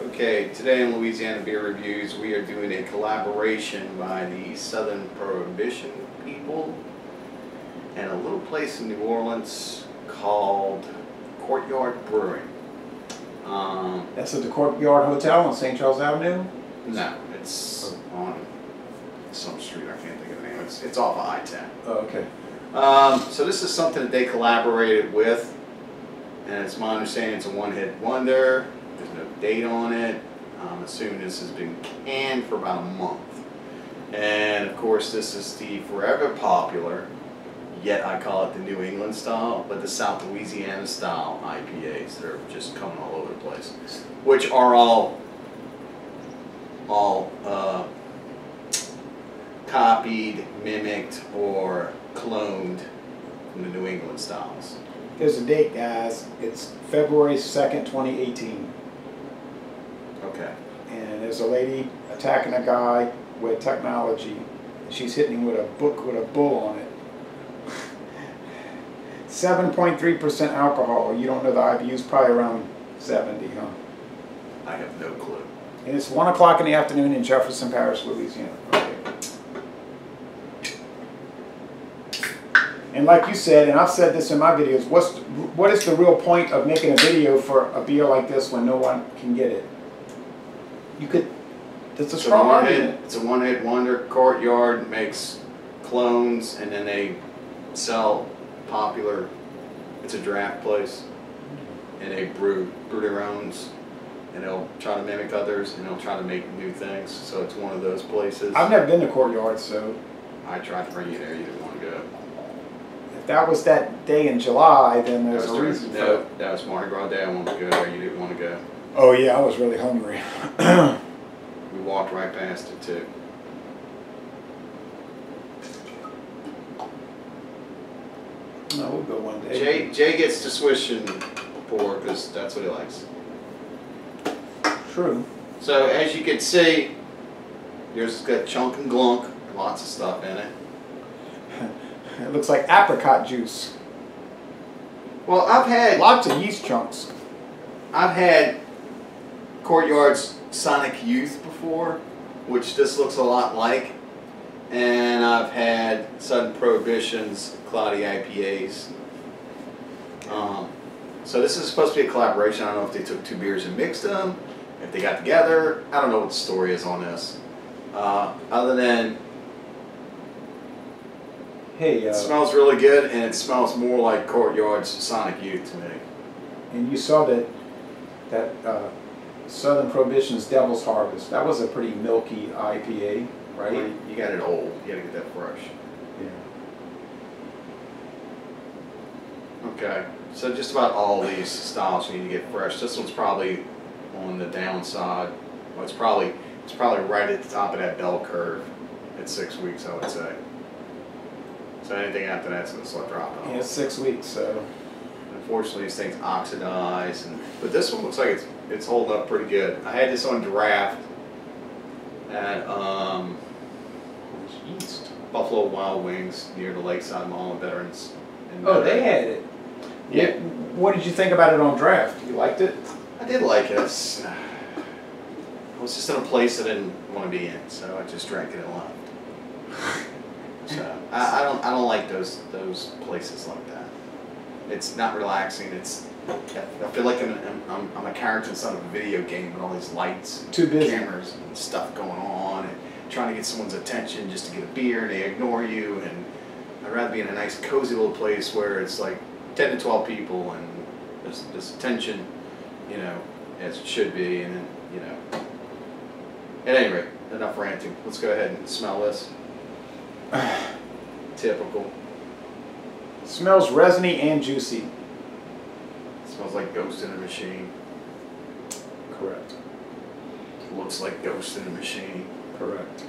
Okay, today in Louisiana Beer Reviews, we are doing a collaboration by the Southern Prohibition people and a little place in New Orleans called Courtyard Brewing. That's at the Courtyard Hotel on St. Charles Avenue? No, it's on some street, I can't think of the name. It's off of I-10. Oh, okay. So this is something that they collaborated with, and it's my understanding it's a one-hit wonder. There's no date on it. I'm assuming this has been canned for about a month. And of course this is the forever popular, yet I call it the New England style, but the South Louisiana style IPAs that are just coming all over the place, which are all copied, mimicked, or cloned from the New England styles. There's a date, guys. It's February 2nd, 2018. Okay. And there's a lady attacking a guy with technology. She's hitting him with a book with a bull on it. 7.3% alcohol. You don't know the IBU's probably around 70, huh? I have no clue. And it's 1 o'clock in the afternoon in Jefferson Parish, Louisiana. Okay. And like you said, and I've said this in my videos, what is the real point of making a video for a beer like this when no one can get it? You could, it's a strong argument. It's a one-hit wonder. Courtyard makes clones, and then they sell popular. It's a draft place, and they brew their owns, and they'll try to mimic others, and they'll try to make new things. So it's one of those places. I've never been to Courtyard, so I tried to bring you there. You didn't want to go. If that was that day in July, then there's a reason. No, that was Mardi Gras Day. I wanted to go there. You didn't want to go. Oh yeah, I was really hungry. We walked right past it too. No, we'll go one day. Jay gets to swish and pour because that's what he likes. True. So as you can see, yours has got chunk and glunk, lots of stuff in it. It looks like apricot juice. Well, I've had Lots of yeast chunks. Courtyard's Sonic Youth before, which this looks a lot like, and I've had Southern Prohibition's Cloudy IPAs. So this is supposed to be a collaboration. I don't know if they took two beers and mixed them, if they got together. I don't know what the story is on this, other than Hey, it smells really good, and it smells more like Courtyard's Sonic Youth to me. and you saw that Southern Prohibition's Devil's Harvest. That was a pretty milky IPA, right? You got it old. You got to get that fresh. Yeah. Okay, so just about all these styles you need to get fresh. This one's probably on the downside. Well, it's probably right at the top of that bell curve at 6 weeks, I would say. So anything after that's going to start dropping off. Yeah, it's 6 weeks, so. Unfortunately, these things oxidize, but this one looks like it's holding up pretty good. I had this on draft at Buffalo Wild Wings near the Lakeside Mall of Veterans. Oh, they had it. Yeah. What did you think about it on draft? You liked it? I did like it. I was just in a place I didn't want to be in, so I just drank it and left. So I don't like those places like that. It's not relaxing. I feel like I'm a character inside of a video game with all these lights, and Too busy. cameras, and stuff going on, and trying to get someone's attention just to get a beer, and they ignore you. And I'd rather be in a nice, cozy little place where it's like 10 to 12 people, and there's attention, you know, as it should be, and then, you know. At any rate, enough ranting. Let's go ahead and smell this. Typical. Smells resiny and juicy. Smells like Ghost in a Machine. Correct. Looks like Ghost in a Machine. Correct.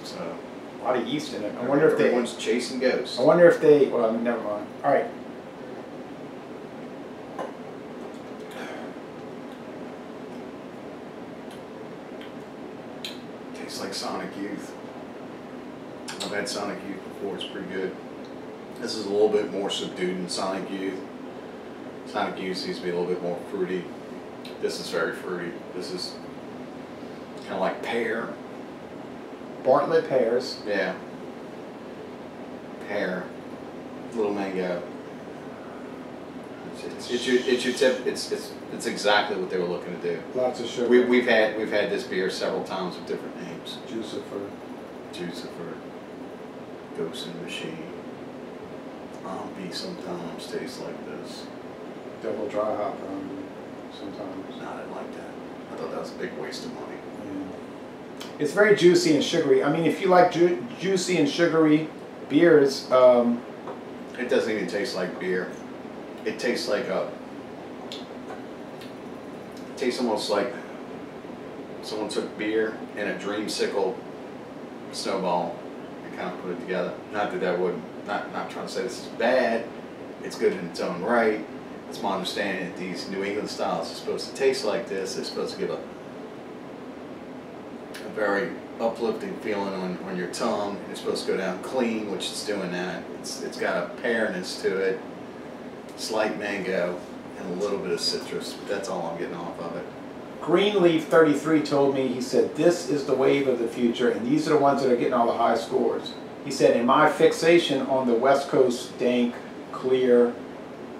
So A lot of yeast in it. I wonder if everyone's chasing ghosts. I wonder if they. Well, never mind. All right. Tastes like Sonic Youth. I've had Sonic Youth before. It's pretty good. This is a little bit more subdued than Sonic Youth. Sonic Youth seems to be a little bit more fruity. This is very fruity. This is kind of like pear. Bartlett pears. Yeah. Pear. Little mango. It's your tip. It's exactly what they were looking to do. Lots of sugar. We've had this beer several times with different names. Juicifer. Ghost in the Machine. Be sometimes tastes like this. Double dry hop sometimes. No, I didn't like that. I thought that was a big waste of money. Yeah. It's very juicy and sugary. I mean, if you like juicy and sugary beers, it doesn't even taste like beer. It tastes like it tastes almost like someone took beer and a dreamsicle snowball and kind of put it together. Not that would not trying to say this is bad. It's good in its own right. It's my understanding that these New England styles are supposed to taste like this. They're supposed to give a very uplifting feeling on your tongue. It's supposed to go down clean, which it's doing that. It's got a pearness to it, slight mango, and a little bit of citrus. But that's all I'm getting off of it. Greenleaf 33 told me, he said, this is the wave of the future, and these are the ones that are getting all the high scores. He said, in my fixation on the West Coast dank, clear,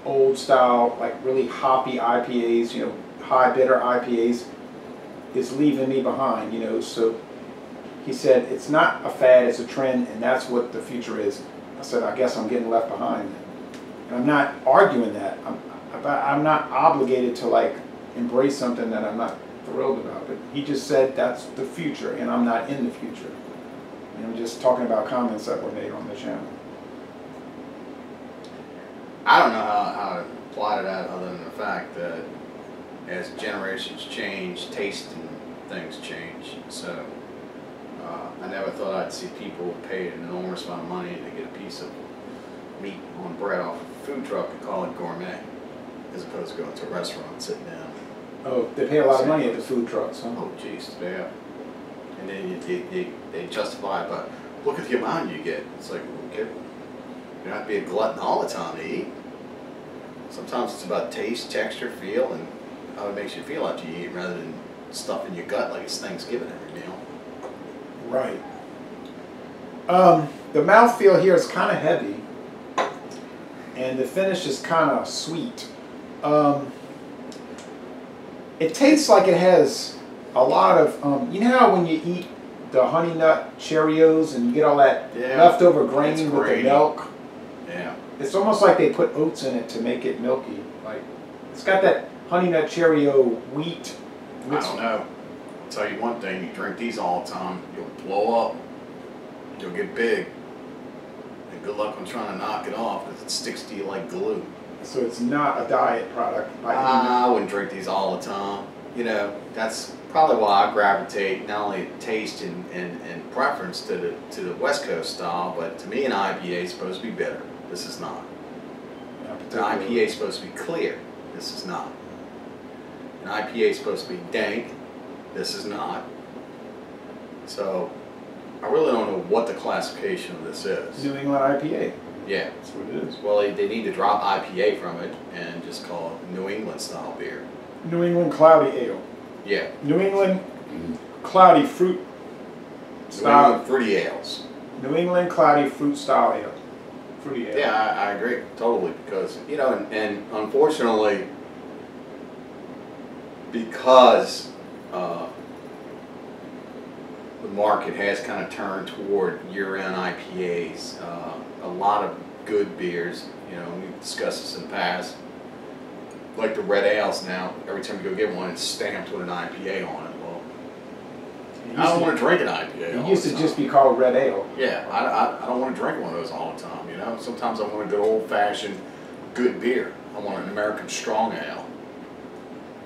old style, like really hoppy IPAs, you know, high bitter IPAs, is leaving me behind, you know. So he said, it's not a fad, it's a trend, and that's what the future is. I said, I guess I'm getting left behind. And I'm not arguing that. I'm not obligated to like embrace something that I'm not thrilled about. But he just said that's the future, and I'm not in the future. And I'm just talking about comments that were made on the channel. I don't know how to apply to that other than the fact that as generations change, taste and things change. So I never thought I'd see people pay an enormous amount of money to get a piece of meat on bread off a food truck and call it gourmet, as opposed to going to a restaurant and sitting down. Oh, they pay a lot of money at the food trucks, huh? Oh, jeez, yeah. And then they justify it, but look at the amount you get. It's like, okay, you don't have to be a glutton all the time to eat. Sometimes it's about taste, texture, feel, and how it makes you feel after you eat, rather than stuff in your gut like it's Thanksgiving every meal. Right. The mouthfeel here is kind of heavy, and the finish is kind of sweet. It tastes like it has a lot of, you know how when you eat the Honey Nut Cheerios and you get all that leftover grain with the milk? Yeah. It's almost like they put oats in it to make it milky. Like, it's got that Honey Nut Cheerio wheat. I don't know. I'll tell you one thing, you drink these all the time, you'll blow up. You'll get big. And good luck on trying to knock it off, because it sticks to you like glue. So it's not a diet product. I wouldn't drink these all the time. You know, that's probably why I gravitate not only taste and preference to the West Coast style, but to me an IPA is supposed to be bitter. This is not. An IPA is supposed to be clear. This is not. An IPA is supposed to be dank. This is not. So I really don't know what the classification of this is. New England IPA. Yeah. That's what it is. Well, they need to drop IPA from it and just call it New England style beer. New England Cloudy Ale. Yeah. New England Cloudy Fruit Style. New England Fruity Ales. New England Cloudy Fruit Style Ale. Fruity Ale. Yeah, I agree totally, because, you know, and unfortunately, because the market has kind of turned toward year-round IPAs, a lot of good beers, you know, we've discussed this in the past, like the red ales now, every time you go get one, it's stamped with an IPA on it. Well, I don't want to drink an IPA. It used to just be called red ale. Yeah, I don't want to drink one of those all the time, you know. Sometimes I want a good old-fashioned good beer. I want an American strong ale,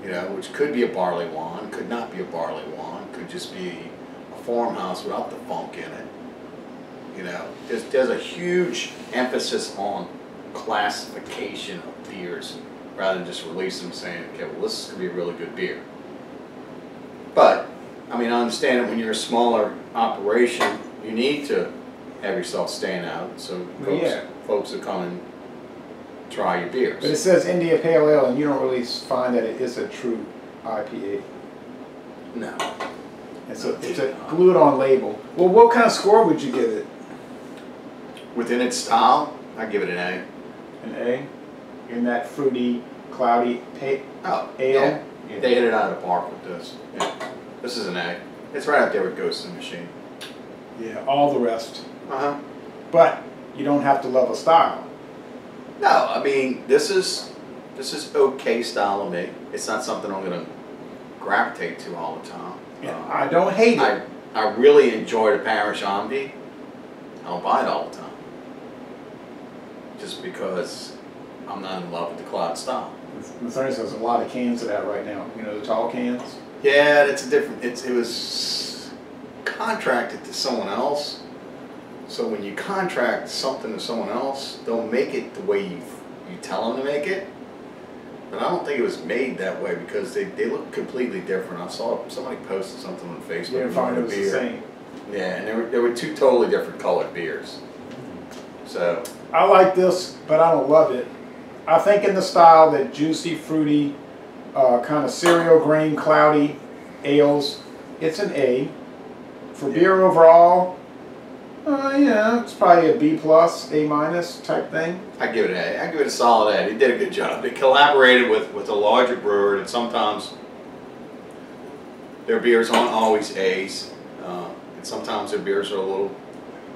you know, which could be a barley wine, could not be a barley wine, could just be a farmhouse without the funk in it. You know, there's a huge emphasis on classification of beers rather than just release them saying, okay, well, this is going to be a really good beer. But, I mean, I understand that when you're a smaller operation, you need to have yourself stand out so folks will come and try your beers. But it says India Pale Ale, and you don't really find that it is a true IPA. No. And so it's a glued-on label. Well, what kind of score would you give it? Within its style, I give it an A. An A? In that fruity, cloudy Oh, ale? yeah. They hit it out of the park with this. Yeah. This is an A. It's right up there with Ghost in the Machine. Yeah, all the rest. Uh-huh. But you don't have to love a style. No, I mean, this is okay style of me. It's not something I'm going to gravitate to all the time. Yeah, I don't hate it. I really enjoy the Parish Omni. I don't buy it all the time. Just because I'm not in love with the cloud style. There's a lot of cans of that right now. You know, the tall cans? Yeah, it's a different, it was contracted to someone else. So when you contract something to someone else, they'll make it the way you tell them to make it. But I don't think it was made that way because they look completely different. I saw somebody posted something on Facebook. You didn't find it was the same. Yeah, and there were two totally different colored beers. So I like this, but I don't love it. I think in the style that juicy, fruity, kind of cereal grain, cloudy ales, it's an A. For beer overall, yeah, it's probably a B plus, A minus type thing. I give it an A. I give it a solid A. They did a good job. They collaborated with a larger brewer, and sometimes their beers aren't always A's, and sometimes their beers are a little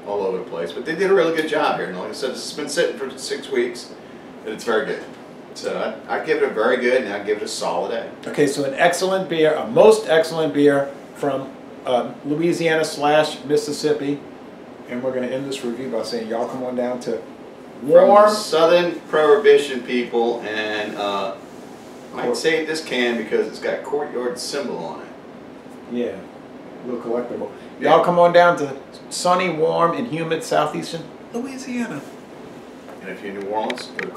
all over the place. But they did a really good job here. And like I said, this has been sitting for 6 weeks, and it's very good. So I give it a very good, and I give it a solid A. Okay, so an excellent beer, a most excellent beer from Louisiana / Mississippi. And we're going to end this review by saying, y'all come on down to warm. From Southern Prohibition people, and I might save this can because it's got Courtyard symbol on it. Yeah, a little collectible. Yeah. Y'all come on down to sunny, warm, and humid southeastern Louisiana. And if you're in New Orleans, go to